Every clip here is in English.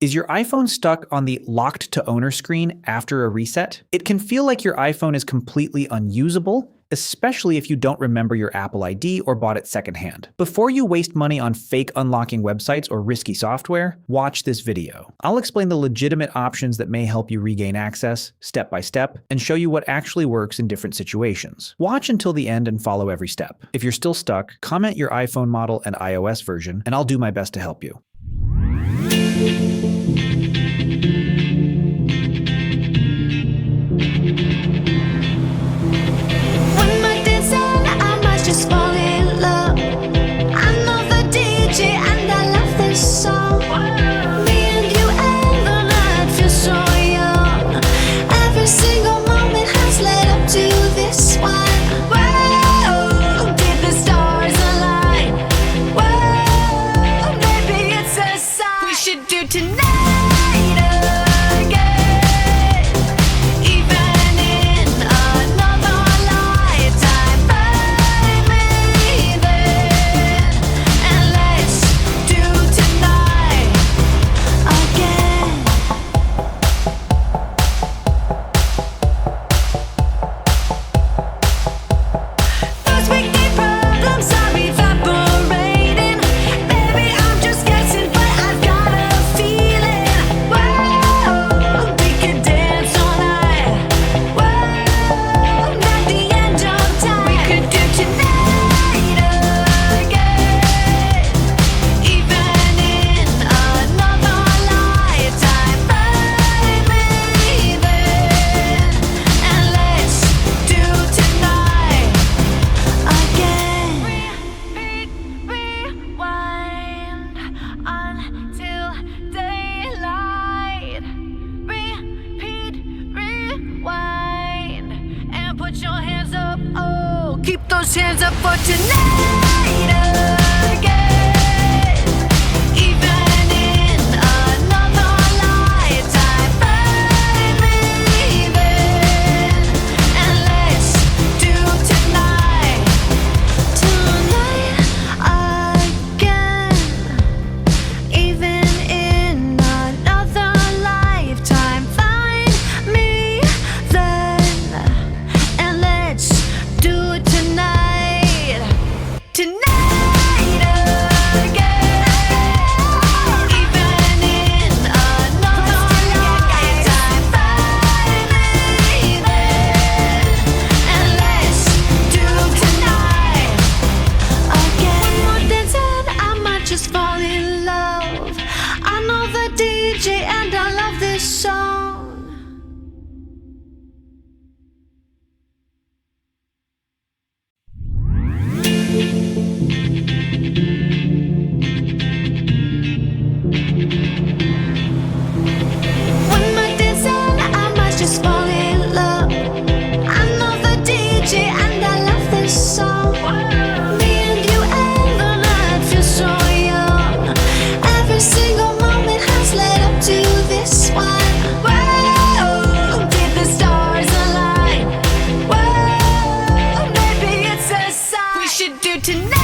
Is your iPhone stuck on the locked to owner screen after a reset? It can feel like your iPhone is completely unusable, especially if you don't remember your Apple ID or bought it secondhand. Before you waste money on fake unlocking websites or risky software, watch this video. I'll explain the legitimate options that may help you regain access, step by step, and show you what actually works in different situations. Watch until the end and follow every step. If you're still stuck, comment your iPhone model and iOS version, and I'll do my best to help you. When my days end, I might just fall in love. I know the DJ and I love this song. Me and you and the night feel so young. Every single moment has led up to this one. Whoa, did the stars align? Whoa, maybe it's a sign we should do tonight. Keep those hands up for tonight again. Even in another lifetime, find me there. And let's do tonight again. Even in another lifetime, find me then. And let's do it tonight again. Even in another lifetime, find me there. And let's do tonight again. One more dance and I might just fall in love. I know the DJ and I love this song. When my days end, I might just fall in love. I know the DJ and I love this song. Me and you and the night feel so young. Every single moment has led up to this one. Whoa, did the stars align? Whoa, maybe it's a sign we should do tonight.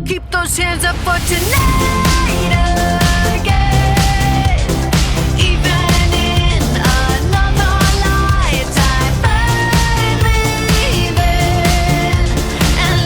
Keep those hands up for tonight again. Even in another lifetime, find me there. And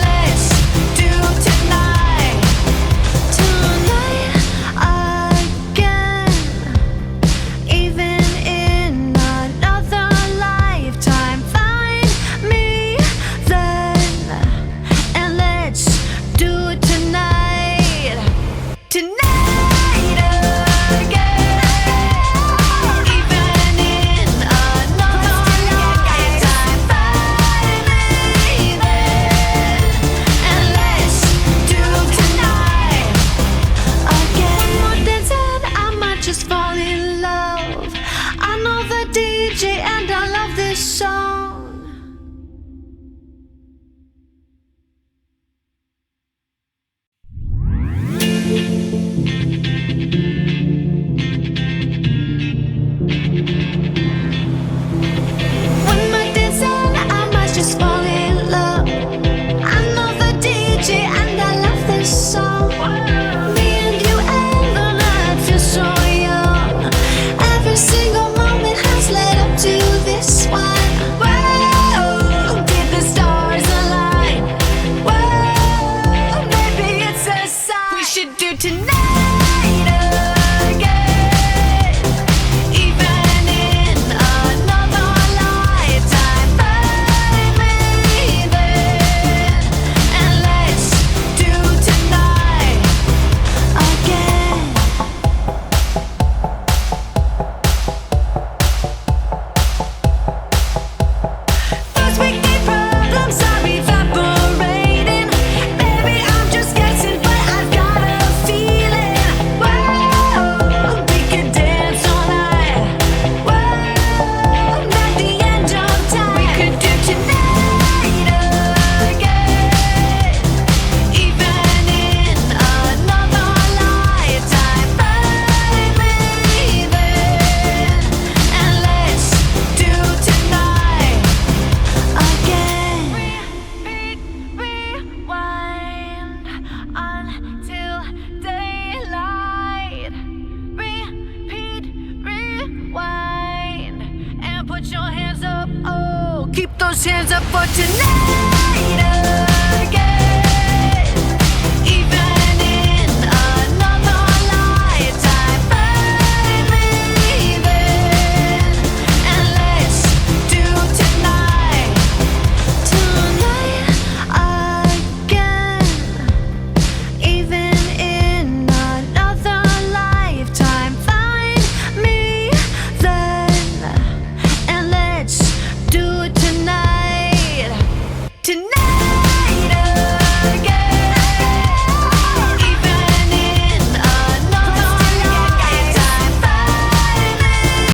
those hands up for tonight.